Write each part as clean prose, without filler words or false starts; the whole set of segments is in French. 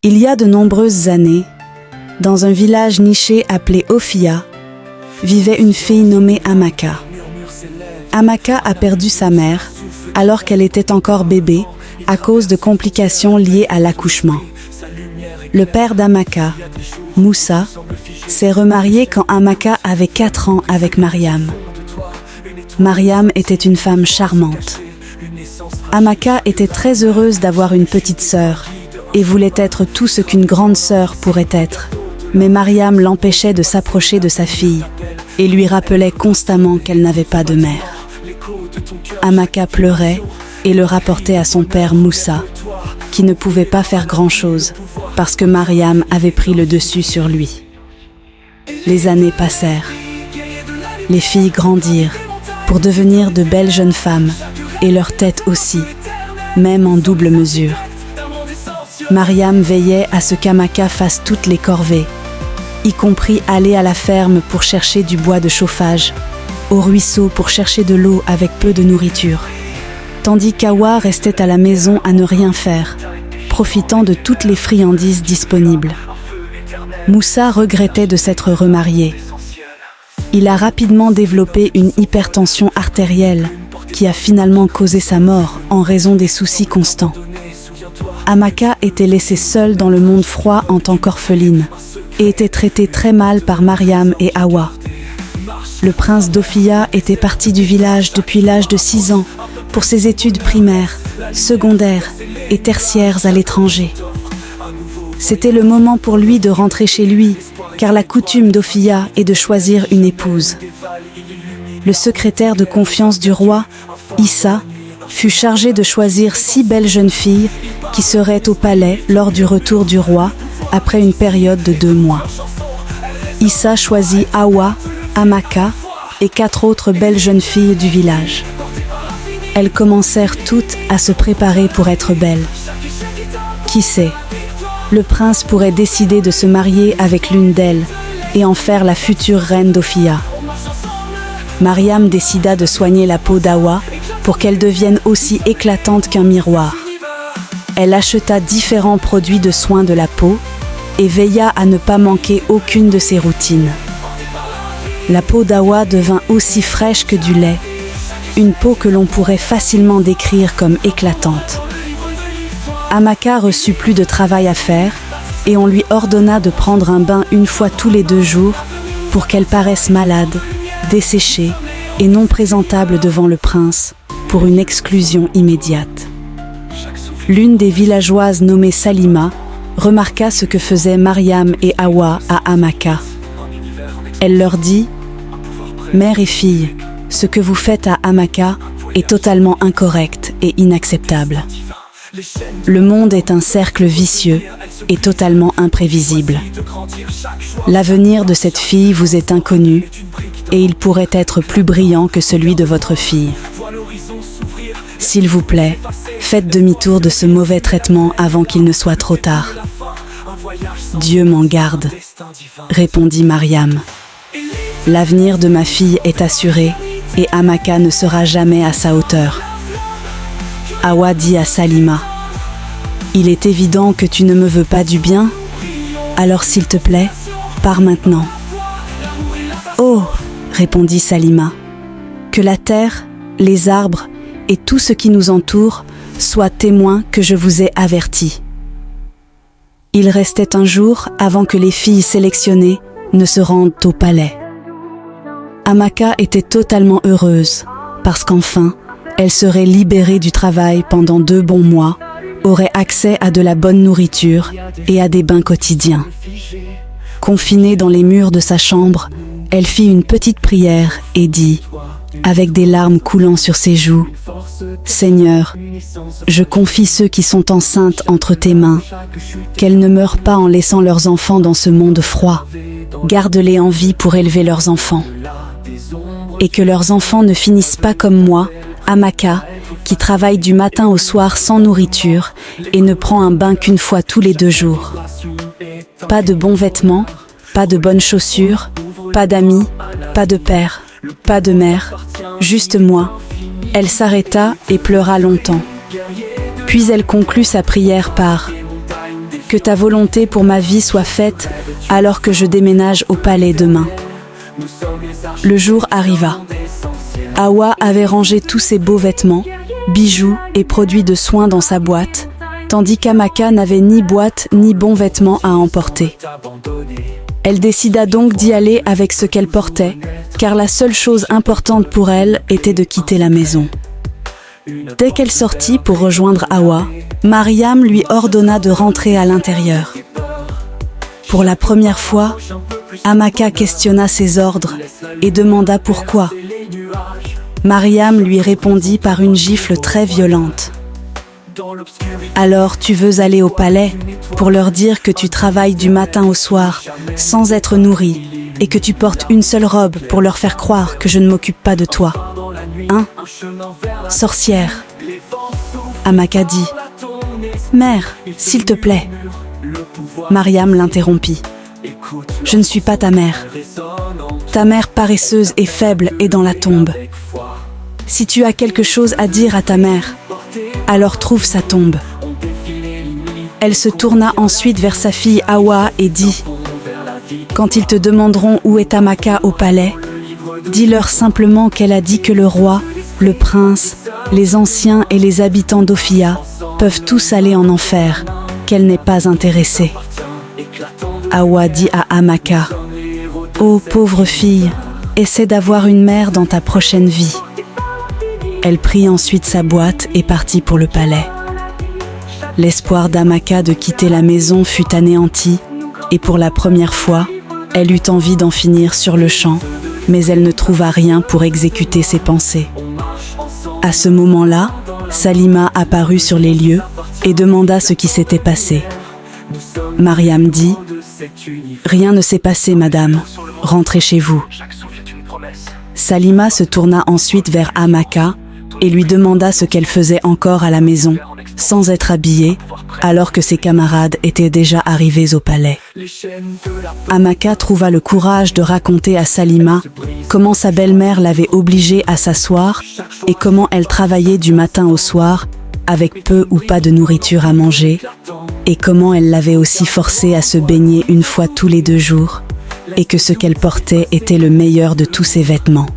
Il y a de nombreuses années, dans un village niché appelé Ophia, vivait une fille nommée Amaka. Amaka a perdu sa mère alors qu'elle était encore bébé à cause de complications liées à l'accouchement. Le père d'Amaka, Moussa, s'est remarié quand Amaka avait 4 ans avec Mariam. Mariam était une femme charmante. Amaka était très heureuse d'avoir une petite sœur et voulait être tout ce qu'une grande sœur pourrait être. Mais Mariam l'empêchait de s'approcher de sa fille et lui rappelait constamment qu'elle n'avait pas de mère. Amaka pleurait et le rapportait à son père Moussa, qui ne pouvait pas faire grand-chose parce que Mariam avait pris le dessus sur lui. Les années passèrent. Les filles grandirent pour devenir de belles jeunes femmes et leur tête aussi, même en double mesure. Mariam veillait à ce qu'Amaka fasse toutes les corvées, y compris aller à la ferme pour chercher du bois de chauffage, au ruisseau pour chercher de l'eau avec peu de nourriture, tandis qu'Awa restait à la maison à ne rien faire, profitant de toutes les friandises disponibles. Moussa regrettait de s'être remarié. Il a rapidement développé une hypertension artérielle qui a finalement causé sa mort en raison des soucis constants. Amaka était laissée seule dans le monde froid en tant qu'orpheline et était traitée très mal par Mariam et Awa. Le prince d'Ophia était parti du village depuis l'âge de 6 ans pour ses études primaires, secondaires et tertiaires à l'étranger. C'était le moment pour lui de rentrer chez lui, car la coutume d'Ophia est de choisir une épouse. Le secrétaire de confiance du roi, Issa, fut chargé de choisir 6 belles jeunes filles qui seraient au palais lors du retour du roi après une période de 2 mois. Issa choisit Awa, Amaka et 4 autres belles jeunes filles du village. Elles commencèrent toutes à se préparer pour être belles. Qui sait, le prince pourrait décider de se marier avec l'une d'elles et en faire la future reine d'Ophia. Mariam décida de soigner la peau d'Awa pour qu'elle devienne aussi éclatante qu'un miroir. Elle acheta différents produits de soins de la peau et veilla à ne pas manquer aucune de ses routines. La peau d'Awa devint aussi fraîche que du lait, une peau que l'on pourrait facilement décrire comme éclatante. Amaka reçut plus de travail à faire et on lui ordonna de prendre un bain 1 fois tous les 2 jours pour qu'elle paraisse malade, desséchée et non présentable devant le prince pour une exclusion immédiate. L'une des villageoises nommée Salima remarqua ce que faisaient Mariam et Awa à Amaka. Elle leur dit « Mère et fille, ce que vous faites à Amaka est totalement incorrect et inacceptable. Le monde est un cercle vicieux et totalement imprévisible. L'avenir de cette fille vous est inconnu et il pourrait être plus brillant que celui de votre fille. S'il vous plaît, faites demi-tour de ce mauvais traitement avant qu'il ne soit trop tard. » « Dieu m'en garde, » répondit Mariam. « L'avenir de ma fille est assuré et Amaka ne sera jamais à sa hauteur. » Awa dit à Salima, « Il est évident que tu ne me veux pas du bien, alors s'il te plaît, pars maintenant. »« Oh !» répondit Salima, « que la terre, les arbres et tout ce qui nous entoure soient témoins que je vous ai averti. » Il restait un jour avant que les filles sélectionnées ne se rendent au palais. Amaka était totalement heureuse parce qu'enfin, elle serait libérée du travail pendant 2 bons mois, aurait accès à de la bonne nourriture et à des bains quotidiens. Confinée dans les murs de sa chambre, elle fit une petite prière et dit, avec des larmes coulant sur ses joues, « Seigneur, je confie ceux qui sont enceintes entre tes mains, qu'elles ne meurent pas en laissant leurs enfants dans ce monde froid. Garde-les en vie pour élever leurs enfants. Et que leurs enfants ne finissent pas comme moi, Amaka, qui travaille du matin au soir sans nourriture et ne prend un bain qu'1 fois tous les 2 jours. Pas de bons vêtements, pas de bonnes chaussures, pas d'amis, pas de père, pas de mère, juste moi. » Elle s'arrêta et pleura longtemps. Puis elle conclut sa prière par Que ta volonté pour ma vie soit faite alors que je déménage au palais demain. » Le jour arriva. Hawa avait rangé tous ses beaux vêtements, bijoux et produits de soins dans sa boîte, tandis qu'Amaka n'avait ni boîte ni bons vêtements à emporter. Elle décida donc d'y aller avec ce qu'elle portait, car la seule chose importante pour elle était de quitter la maison. Dès qu'elle sortit pour rejoindre Hawa, Mariam lui ordonna de rentrer à l'intérieur. Pour la première fois, Amaka questionna ses ordres et demanda pourquoi. Mariam lui répondit par une gifle très violente. « Alors tu veux aller au palais pour leur dire que tu travailles du matin au soir sans être nourrie et que tu portes une seule robe pour leur faire croire que je ne m'occupe pas de toi. Hein? Sorcière !» Amaka dit. « Mère, s'il te plaît. » Mariam l'interrompit. « Je ne suis pas ta mère. Ta mère paresseuse et faible est dans la tombe. Si tu as quelque chose à dire à ta mère, alors trouve sa tombe. » Elle se tourna ensuite vers sa fille Hawa et dit « Quand ils te demanderont où est Amaka au palais, dis-leur simplement qu'elle a dit que le roi, le prince, les anciens et les habitants d'Ophia peuvent tous aller en enfer, qu'elle n'est pas intéressée. » Hawa dit à Amaka « Ô pauvre fille, essaie d'avoir une mère dans ta prochaine vie. » Elle prit ensuite sa boîte et partit pour le palais. L'espoir d'Amaka de quitter la maison fut anéanti et pour la première fois, elle eut envie d'en finir sur le champ, mais elle ne trouva rien pour exécuter ses pensées. À ce moment-là, Salima apparut sur les lieux et demanda ce qui s'était passé. Mariam dit « Rien ne s'est passé, madame. Rentrez chez vous. » Salima se tourna ensuite vers Amaka et lui demanda ce qu'elle faisait encore à la maison, sans être habillée, alors que ses camarades étaient déjà arrivés au palais. Amaka trouva le courage de raconter à Salima comment sa belle-mère l'avait obligée à s'asseoir et comment elle travaillait du matin au soir, avec peu ou pas de nourriture à manger, et comment elle l'avait aussi forcée à se baigner une fois tous les 2 jours, et que ce qu'elle portait était le meilleur de tous ses vêtements.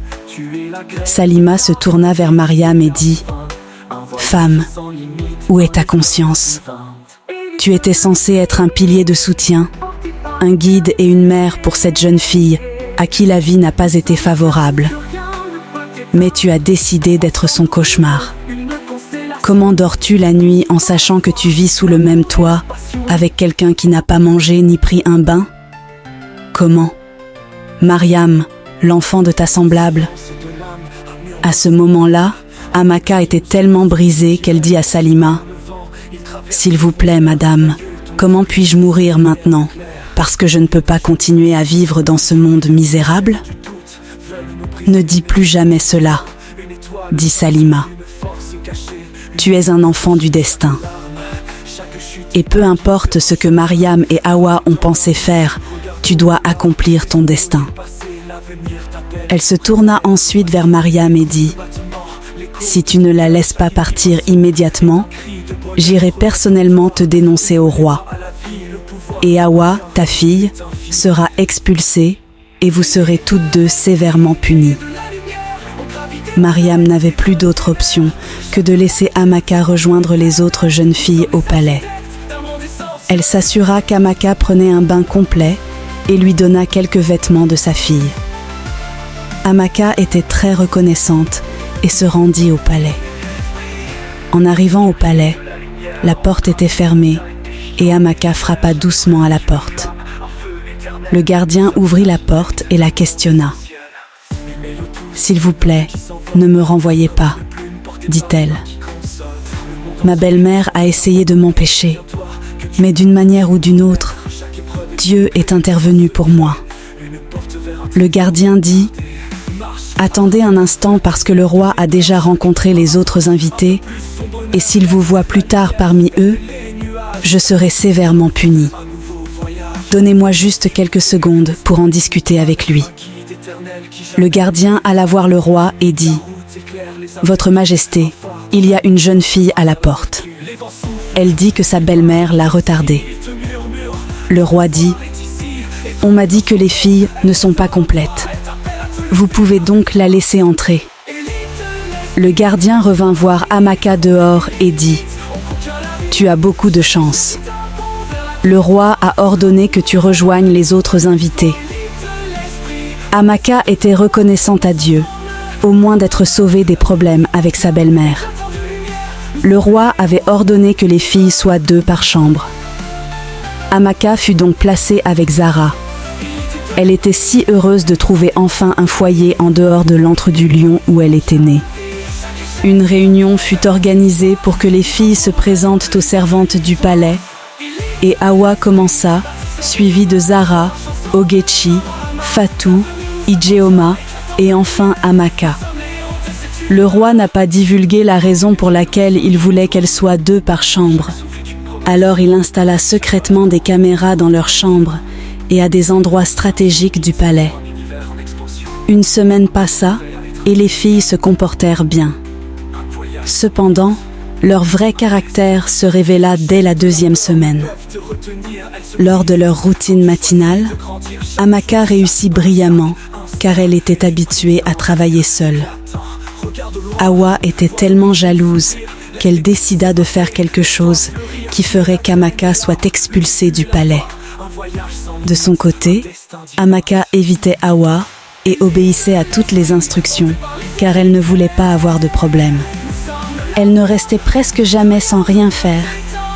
Salima se tourna vers Mariam et dit « Femme, où est ta conscience? Tu étais censée être un pilier de soutien, un guide et une mère pour cette jeune fille à qui la vie n'a pas été favorable. Mais tu as décidé d'être son cauchemar. Comment dors-tu la nuit en sachant que tu vis sous le même toit avec quelqu'un qui n'a pas mangé ni pris un bain? Comment? Mariam, l'enfant de ta semblable. » À ce moment-là, Amaka était tellement brisée qu'elle dit à Salima « S'il vous plaît, madame, comment puis-je mourir maintenant, parce que je ne peux pas continuer à vivre dans ce monde misérable ?»« Ne dis plus jamais cela, » dit Salima. « Tu es un enfant du destin. Et peu importe ce que Mariam et Hawa ont pensé faire, tu dois accomplir ton destin. » Elle se tourna ensuite vers Mariam et dit « Si tu ne la laisses pas partir immédiatement, j'irai personnellement te dénoncer au roi. Et Hawa, ta fille, sera expulsée et vous serez toutes deux sévèrement punies. » Mariam n'avait plus d'autre option que de laisser Amaka rejoindre les autres jeunes filles au palais. Elle s'assura qu'Amaka prenait un bain complet et lui donna quelques vêtements de sa fille. Amaka était très reconnaissante et se rendit au palais. En arrivant au palais, la porte était fermée et Amaka frappa doucement à la porte. Le gardien ouvrit la porte et la questionna. « S'il vous plaît, ne me renvoyez pas, » dit-elle. « Ma belle-mère a essayé de m'empêcher, mais d'une manière ou d'une autre, Dieu est intervenu pour moi. » Le gardien dit « Attendez un instant parce que le roi a déjà rencontré les autres invités et s'il vous voit plus tard parmi eux, je serai sévèrement puni. Donnez-moi juste quelques secondes pour en discuter avec lui. » Le gardien alla voir le roi et dit « Votre Majesté, il y a une jeune fille à la porte. Elle dit que sa belle-mère l'a retardée. le roi dit, « On m'a dit que les filles ne sont pas complètes. Vous pouvez donc la laisser entrer. » Le gardien revint voir Amaka dehors et dit, « Tu as beaucoup de chance. Le roi a ordonné que tu rejoignes les autres invités. » Amaka était reconnaissante à Dieu, au moins d'être sauvée des problèmes avec sa belle-mère. Le roi avait ordonné que les filles soient 2 par chambre. Amaka fut donc placée avec Zara. Elle était si heureuse de trouver enfin un foyer en dehors de l'antre du lion où elle était née. Une réunion fut organisée pour que les filles se présentent aux servantes du palais, et Hawa commença, suivie de Zara, Ogechi, Fatou, Ijeoma et enfin Amaka. Le roi n'a pas divulgué la raison pour laquelle il voulait qu'elles soient 2 par chambre. Alors il installa secrètement des caméras dans leurs chambres et à des endroits stratégiques du palais. Une semaine passa et les filles se comportèrent bien. Cependant, leur vrai caractère se révéla dès la 2e semaine. Lors de leur routine matinale, Amaka réussit brillamment car elle était habituée à travailler seule. Hawa était tellement jalouse qu'elle décida de faire quelque chose qui ferait qu'Amaka soit expulsée du palais. De son côté, Amaka évitait Hawa et obéissait à toutes les instructions car elle ne voulait pas avoir de problème. Elle ne restait presque jamais sans rien faire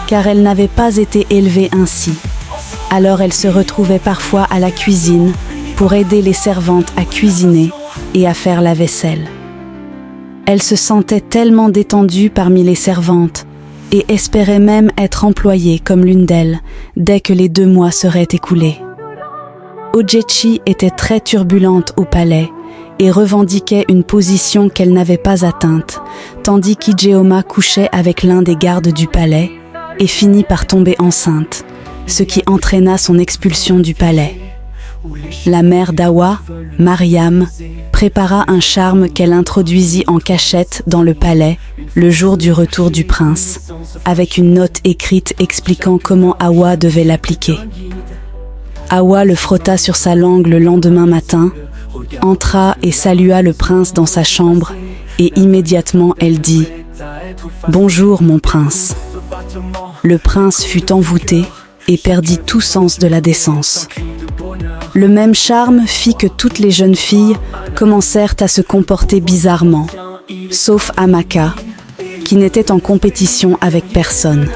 car elle n'avait pas été élevée ainsi. Alors elle se retrouvait parfois à la cuisine pour aider les servantes à cuisiner et à faire la vaisselle. Elle se sentait tellement détendue parmi les servantes et espérait même être employée comme l'une d'elles dès que les 2 mois seraient écoulés. Ogechi était très turbulente au palais et revendiquait une position qu'elle n'avait pas atteinte, tandis qu'Ijeoma couchait avec l'un des gardes du palais et finit par tomber enceinte, ce qui entraîna son expulsion du palais. La mère d'Hawa, Mariam, prépara un charme qu'elle introduisit en cachette dans le palais le jour du retour du prince, avec une note écrite expliquant comment Hawa devait l'appliquer. Hawa le frotta sur sa langue le lendemain matin, entra et salua le prince dans sa chambre et immédiatement elle dit « Bonjour mon prince ». Le prince fut envoûté et perdit tout sens de la décence. Le même charme fit que toutes les jeunes filles commencèrent à se comporter bizarrement, sauf Amaka, qui n'était en compétition avec personne.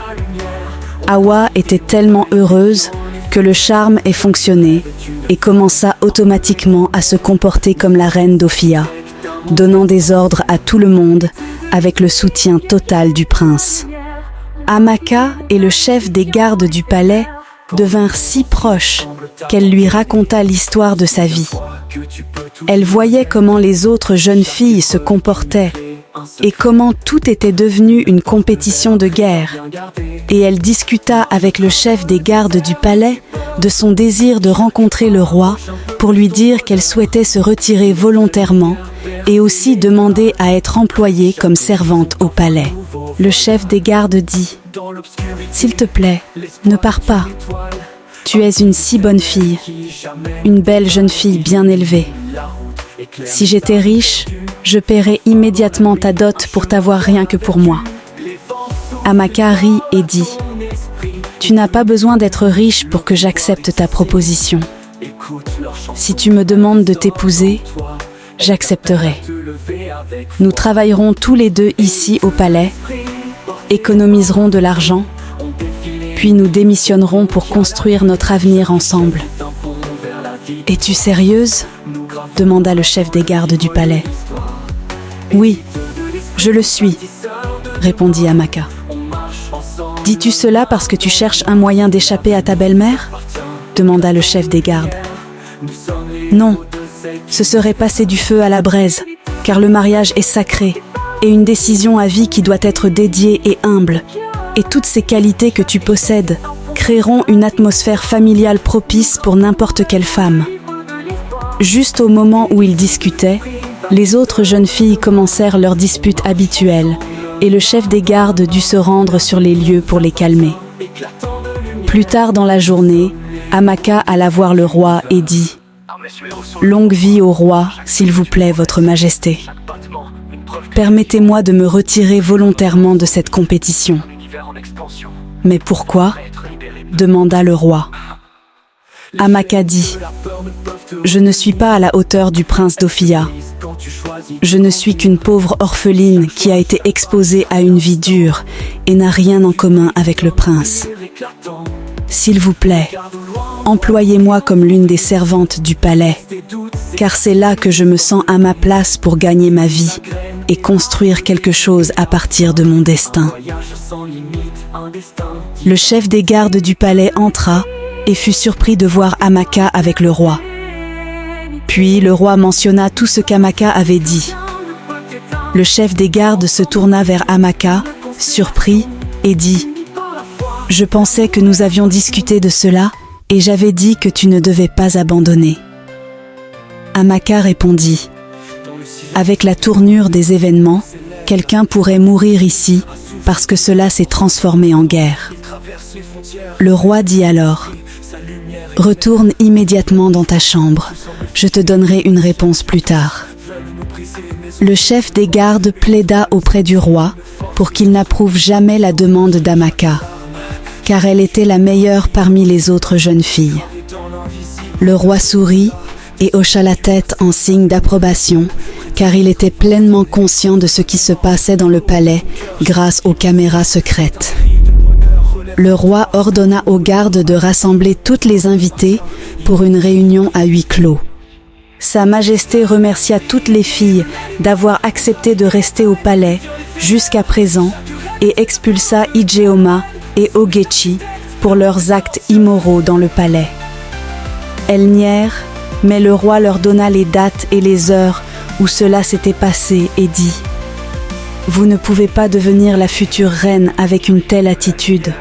Hawa était tellement heureuse que le charme ait fonctionné et commença automatiquement à se comporter comme la reine d'Ophia, donnant des ordres à tout le monde avec le soutien total du prince. Amaka et le chef des gardes du palais devinrent si proches qu'elle lui raconta l'histoire de sa vie. Elle voyait comment les autres jeunes filles se comportaient et comment tout était devenu une compétition de guerre. Et elle discuta avec le chef des gardes du palais de son désir de rencontrer le roi pour lui dire qu'elle souhaitait se retirer volontairement et aussi demander à être employée comme servante au palais. Le chef des gardes dit « S'il te plaît, ne pars pas. Tu es une si bonne fille, une belle jeune fille bien élevée. Si j'étais riche, je paierais immédiatement ta dot pour t'avoir rien que pour moi. » Amaka rit et dit « Tu n'as pas besoin d'être riche pour que j'accepte ta proposition. Si tu me demandes de t'épouser, j'accepterai. Nous travaillerons tous les 2 ici au palais, économiserons de l'argent, puis nous démissionnerons pour construire notre avenir ensemble. » « Es-tu sérieuse ?» demanda le chef des gardes du palais. « Oui, je le suis, » répondit Amaka. « Dis-tu cela parce que tu cherches un moyen d'échapper à ta belle-mère » demanda le chef des gardes. « Non, ce serait passer du feu à la braise, car le mariage est sacré et une décision à vie qui doit être dédiée et humble. Et toutes ces qualités que tu possèdes créeront une atmosphère familiale propice pour n'importe quelle femme. » Juste au moment où ils discutaient, les autres jeunes filles commencèrent leur dispute habituelle et le chef des gardes dut se rendre sur les lieux pour les calmer. Plus tard dans la journée, Amaka alla voir le roi et dit « Longue vie au roi, s'il vous plaît, votre majesté. Permettez-moi de me retirer volontairement de cette compétition. » « Mais pourquoi ?» demanda le roi. Amaka dit « Je ne suis pas à la hauteur du prince d'Ophia. Je ne suis qu'une pauvre orpheline qui a été exposée à une vie dure et n'a rien en commun avec le prince. S'il vous plaît, employez-moi comme l'une des servantes du palais, car c'est là que je me sens à ma place pour gagner ma vie et construire quelque chose à partir de mon destin. » Le chef des gardes du palais entra et fut surpris de voir Amaka avec le roi. Puis le roi mentionna tout ce qu'Amaka avait dit. Le chef des gardes se tourna vers Amaka, surpris, et dit « Je pensais que nous avions discuté de cela et j'avais dit que tu ne devais pas abandonner. » Amaka répondit « Avec la tournure des événements, quelqu'un pourrait mourir ici parce que cela s'est transformé en guerre. » Le roi dit alors « Retourne immédiatement dans ta chambre, je te donnerai une réponse plus tard. » Le chef des gardes plaida auprès du roi pour qu'il n'approuve jamais la demande d'Amaka, car elle était la meilleure parmi les autres jeunes filles. Le roi sourit et hocha la tête en signe d'approbation, car il était pleinement conscient de ce qui se passait dans le palais grâce aux caméras secrètes. Le roi ordonna aux gardes de rassembler toutes les invitées pour une réunion à huis clos. Sa Majesté remercia toutes les filles d'avoir accepté de rester au palais jusqu'à présent et expulsa Ijeoma et Ogechi pour leurs actes immoraux dans le palais. Elles nièrent, mais le roi leur donna les dates et les heures où cela s'était passé et dit « Vous ne pouvez pas devenir la future reine avec une telle attitude,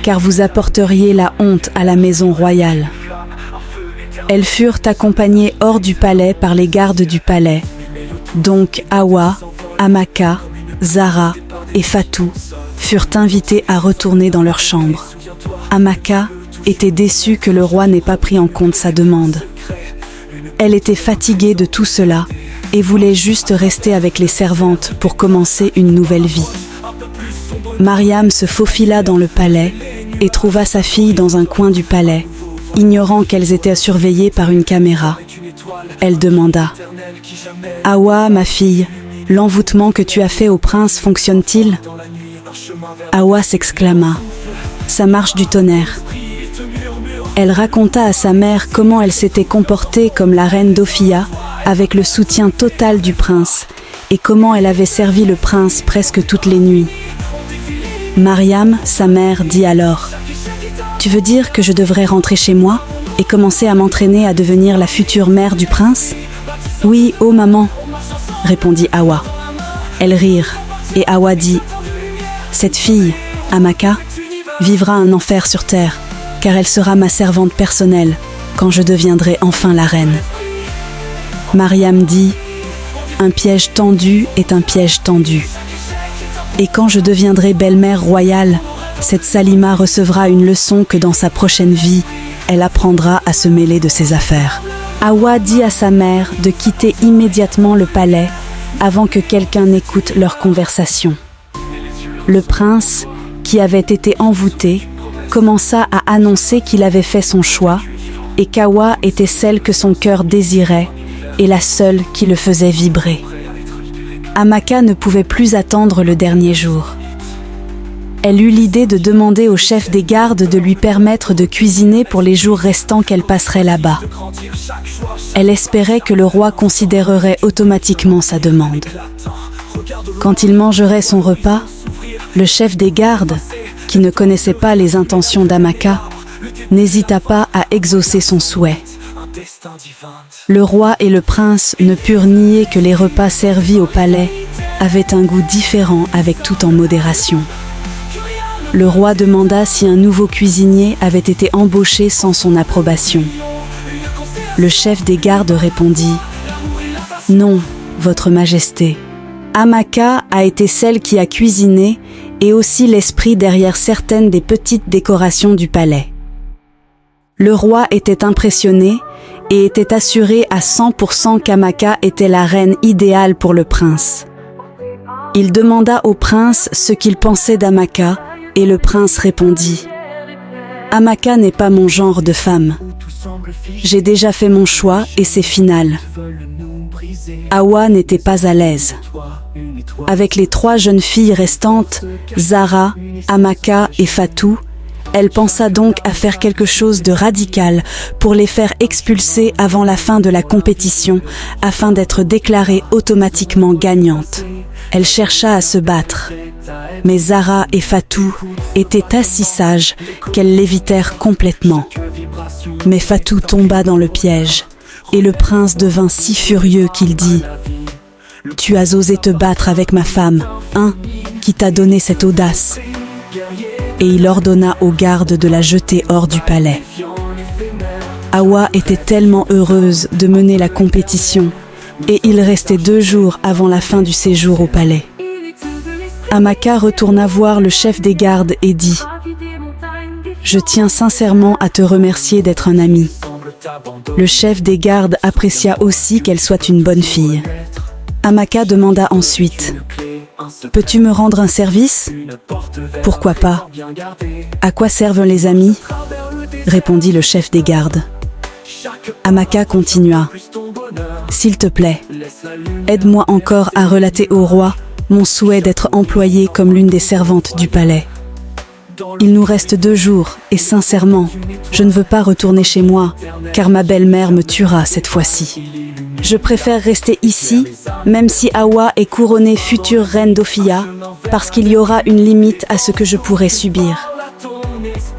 car vous apporteriez la honte à la maison royale. » Elles furent accompagnées hors du palais par les gardes du palais, donc Awa, Amaka, Zara et Fatou furent invitées à retourner dans leur chambre. Amaka était déçue que le roi n'ait pas pris en compte sa demande. Elle était fatiguée de tout cela et voulait juste rester avec les servantes pour commencer une nouvelle vie. Mariam se faufila dans le palais et trouva sa fille dans un coin du palais, ignorant qu'elles étaient surveillées par une caméra. Elle demanda « Awa, ma fille, l'envoûtement que tu as fait au prince fonctionne-t-il » Awa s'exclama « Ça marche du tonnerre ». Elle raconta à sa mère comment elle s'était comportée comme la reine d'Ophia avec le soutien total du prince et comment elle avait servi le prince presque toutes les nuits. Mariam, sa mère, dit alors « Tu veux dire que je devrais rentrer chez moi et commencer à m'entraîner à devenir la future mère du prince ?»« Oui, oh maman !» répondit Awa. Elles rirent et Awa dit « Cette fille, Amaka, vivra un enfer sur terre, car elle sera ma servante personnelle quand je deviendrai enfin la reine. » Mariam dit « Un piège tendu est un piège tendu. Et quand je deviendrai belle-mère royale, cette Salima recevra une leçon que dans sa prochaine vie, elle apprendra à se mêler de ses affaires. » Awa dit à sa mère de quitter immédiatement le palais avant que quelqu'un n'écoute leur conversation. Le prince, qui avait été envoûté, commença à annoncer qu'il avait fait son choix et qu'Awa était celle que son cœur désirait et la seule qui le faisait vibrer. Amaka ne pouvait plus attendre le dernier jour. Elle eut l'idée de demander au chef des gardes de lui permettre de cuisiner pour les jours restants qu'elle passerait là-bas. Elle espérait que le roi considérerait automatiquement sa demande. Quand il mangerait son repas, le chef des gardes, qui ne connaissait pas les intentions d'Amaka, n'hésita pas à exaucer son souhait. Le roi et le prince ne purent nier que les repas servis au palais avaient un goût différent avec tout en modération. Le roi demanda si un nouveau cuisinier avait été embauché sans son approbation. Le chef des gardes répondit « Non, votre majesté, Amaka a été celle qui a cuisiné et aussi l'esprit derrière certaines des petites décorations du palais. Le roi était impressionné et était assuré à 100% qu'Amaka était la reine idéale pour le prince. Il demanda au prince ce qu'il pensait d'Amaka et le prince répondit « Amaka n'est pas mon genre de femme. J'ai déjà fait mon choix et c'est final. » Hawa n'était pas à l'aise. Avec les 3 jeunes filles restantes, Zara, Amaka et Fatou, elle pensa donc à faire quelque chose de radical pour les faire expulser avant la fin de la compétition afin d'être déclarée automatiquement gagnante. Elle chercha à se battre, mais Zara et Fatou étaient si sages qu'elles l'évitèrent complètement. Mais Fatou tomba dans le piège et le prince devint si furieux qu'il dit « Tu as osé te battre avec ma femme, hein, qui t'a donné cette audace ?» Et il ordonna aux gardes de la jeter hors du palais. Hawa était tellement heureuse de mener la compétition et il restait 2 jours avant la fin du séjour au palais. Amaka retourna voir le chef des gardes et dit « Je tiens sincèrement à te remercier d'être un ami. » Le chef des gardes apprécia aussi qu'elle soit une bonne fille. Amaka demanda ensuite « Peux-tu me rendre un service ? » « Pourquoi pas ? À quoi servent les amis ? » répondit le chef des gardes. Amaka continua « S'il te plaît, aide-moi encore à relater au roi mon souhait d'être employée comme l'une des servantes du palais. Il nous reste 2 jours et sincèrement, je ne veux pas retourner chez moi car ma belle-mère me tuera cette fois-ci. Je préfère rester ici, même si Hawa est couronnée future reine d'Ophia, parce qu'il y aura une limite à ce que je pourrai subir.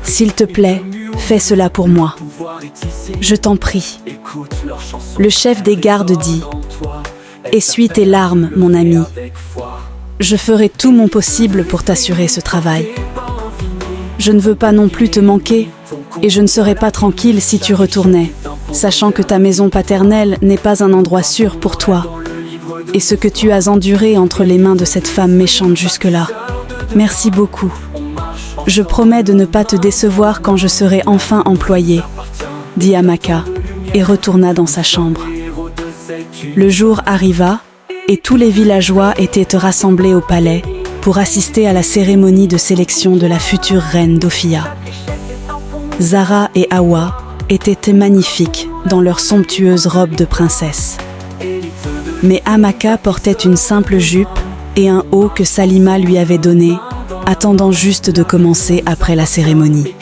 S'il te plaît, fais cela pour moi. Je t'en prie. » Le chef des gardes dit « Essuie tes larmes, mon ami. Je ferai tout mon possible pour t'assurer ce travail. Je ne veux pas non plus te manquer, et je ne serais pas tranquille si tu retournais, sachant que ta maison paternelle n'est pas un endroit sûr pour toi, et ce que tu as enduré entre les mains de cette femme méchante jusque-là. Merci beaucoup. Je promets de ne pas te décevoir quand je serai enfin employée, » dit Amaka, et retourna dans sa chambre. Le jour arriva, et tous les villageois étaient rassemblés au palais pour assister à la cérémonie de sélection de la future reine d'Ophia. Zara et Hawa étaient magnifiques dans leurs somptueuses robes de princesse. Mais Amaka portait une simple jupe et un haut que Salima lui avait donné, attendant juste de commencer après la cérémonie.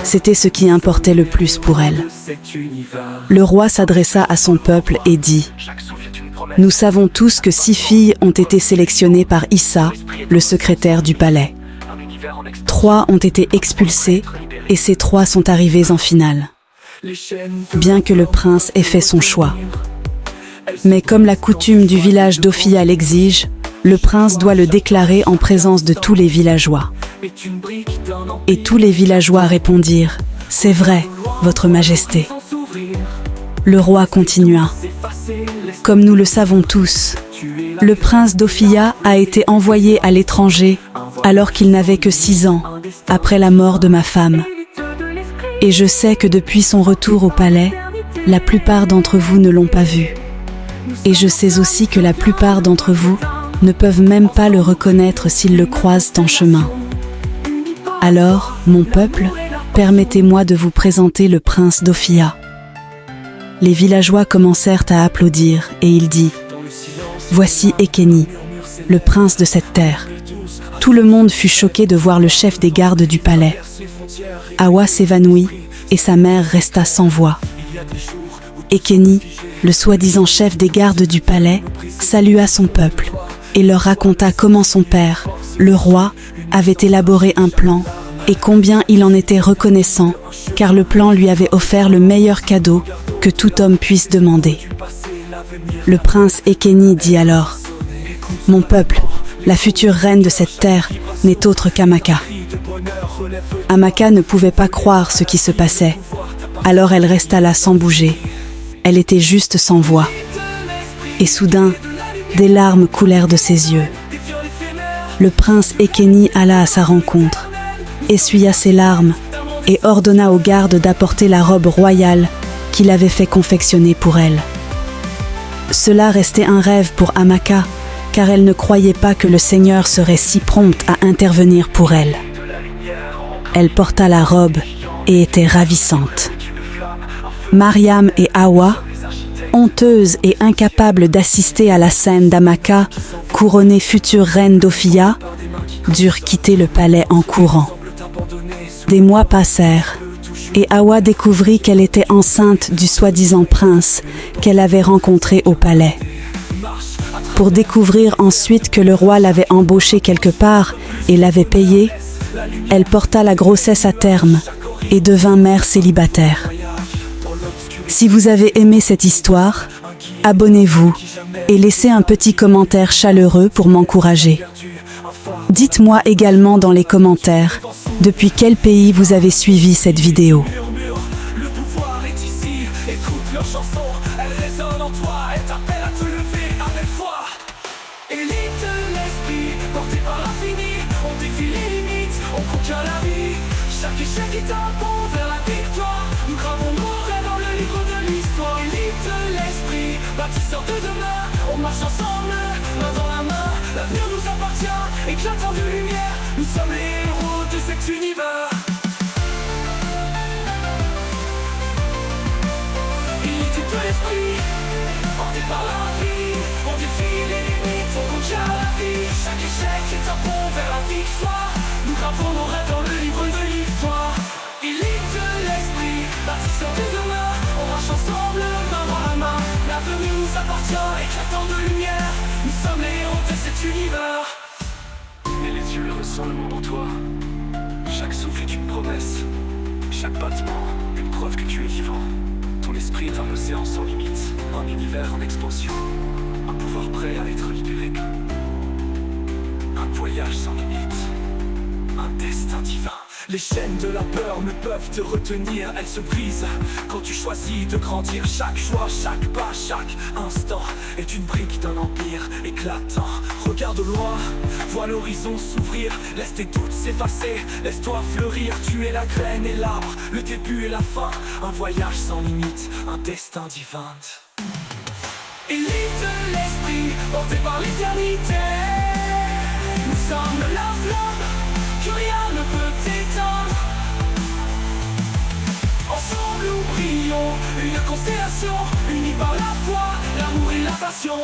C'était ce qui importait le plus pour elle. Le roi s'adressa à son peuple et dit « Nous savons tous que 6 filles ont été sélectionnées par Issa, le secrétaire du palais. 3 ont été expulsées et ces 3 sont arrivées en finale. Bien que le prince ait fait son choix. Mais comme la coutume du village d'Ophia l'exige, le prince doit le déclarer en présence de tous les villageois. » Et tous les villageois répondirent « C'est vrai, votre majesté. » Le roi continua « Comme nous le savons tous, le prince d'Ophia a été envoyé à l'étranger alors qu'il n'avait que 6 ans, après la mort de ma femme. Et je sais que depuis son retour au palais, la plupart d'entre vous ne l'ont pas vu. Et je sais aussi que la plupart d'entre vous ne peuvent même pas le reconnaître s'ils le croisent en chemin. Alors, mon peuple, permettez-moi de vous présenter le prince d'Ophia. » Les villageois commencèrent à applaudir et il dit « Voici Ekeni, le prince de cette terre. » Tout le monde fut choqué de voir le chef des gardes du palais. Hawa s'évanouit et sa mère resta sans voix. Ekeni, le soi-disant chef des gardes du palais, salua son peuple et leur raconta comment son père, le roi, avait élaboré un plan et combien il en était reconnaissant, car le plan lui avait offert le meilleur cadeau que tout homme puisse demander. Le prince Ekeni dit alors « Mon peuple, la future reine de cette terre, n'est autre qu'Amaka. » Amaka ne pouvait pas croire ce qui se passait, alors elle resta là sans bouger. Elle était juste sans voix. Et soudain, des larmes coulèrent de ses yeux. Le prince Ekeni alla à sa rencontre, essuya ses larmes et ordonna aux gardes d'apporter la robe royale qu'il avait fait confectionner pour elle. Cela restait un rêve pour Amaka, car elle ne croyait pas que le Seigneur serait si prompte à intervenir pour elle. Elle porta la robe et était ravissante. Mariam et Hawa, honteuses et incapables d'assister à la scène d'Amaka, couronnée future reine d'Ophia, durent quitter le palais en courant. Des mois passèrent, et Hawa découvrit qu'elle était enceinte du soi-disant prince qu'elle avait rencontré au palais. Pour découvrir ensuite que le roi l'avait embauchée quelque part et l'avait payée, elle porta la grossesse à terme et devint mère célibataire. Si vous avez aimé cette histoire, abonnez-vous et laissez un petit commentaire chaleureux pour m'encourager. Dites-moi également dans les commentaires depuis quel pays vous avez suivi cette vidéo. Le pouvoir est ici, écoute leur chanson, elle résonne en toi, elle t'appelle à te lever avec foi. Élite de l'esprit, porté par l'infini, on défie les limites, on conquiert la vie. Chaque échec est un pont vers la victoire, nous gravons nos rêves dans le livre de l'histoire. Élite de l'esprit, bâtisseurs de demain, on marche ensemble, main dans la main. L'avenir nous appartient, éclatant de lumière, nous sommes les héros de cet univers. De l'esprit, porté par la vie, on défie les limites, on conquiert la vie. Chaque échec est un pont vers la victoire, nous gravons nos rêves dans le livre de l'histoire. Élite de l'esprit, bâtisseurs de demain, on marche ensemble, main dans la main. L'avenir nous appartient, éclatant de lumière, nous sommes les héros de cet univers. Et les yeux ressentent le monde en toi, chaque souffle est une promesse, chaque battement, une preuve que tu es vivant. Ton esprit est un océan sans limite, un univers en expansion, un pouvoir prêt à être libéré, un voyage sans limite, un destin divin. Les chaînes de la peur ne peuvent te retenir, elles se brisent quand tu choisis de grandir. Chaque choix, chaque pas, chaque instant est une brique d'un empire éclatant. Regarde au loin, vois l'horizon s'ouvrir, laisse tes doutes s'effacer, laisse-toi fleurir. Tu es la graine et l'arbre, le début et la fin, un voyage sans limite, un destin divin. Élite de l'esprit, porté par l'éternité, nous sommes la flamme que rien ne peut t'éteindre. Ensemble nous brillons, une constellation, unis par la foi, l'amour et la passion.